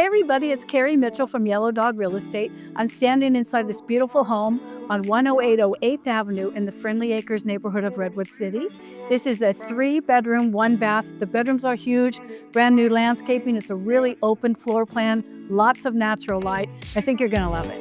Hey everybody, it's Carey Mitchell from Yellow Dog Real Estate. I'm standing inside this beautiful home on 10808 8th Avenue in the Friendly Acres neighborhood of Redwood City. This is a 3-bedroom, 1-bath. The bedrooms are huge, brand new landscaping. It's a really open floor plan, lots of natural light. I think you're gonna love it.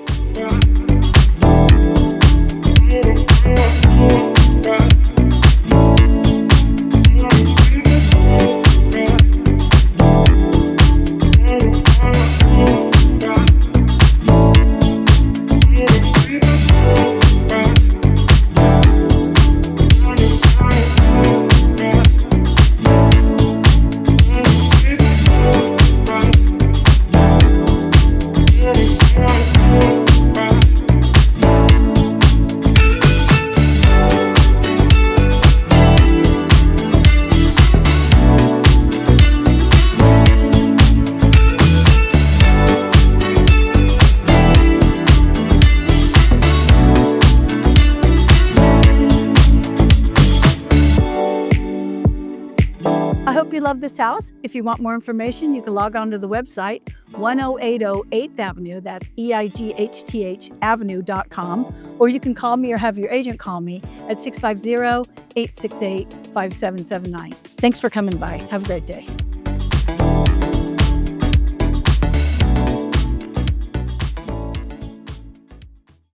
I hope you love this house. If you want more information, you can log on to the website 10808 8th Avenue, that's EIGHTH Avenue.com, or you can call me or have your agent call me at 650-868-5779. Thanks for coming by. Have a great day.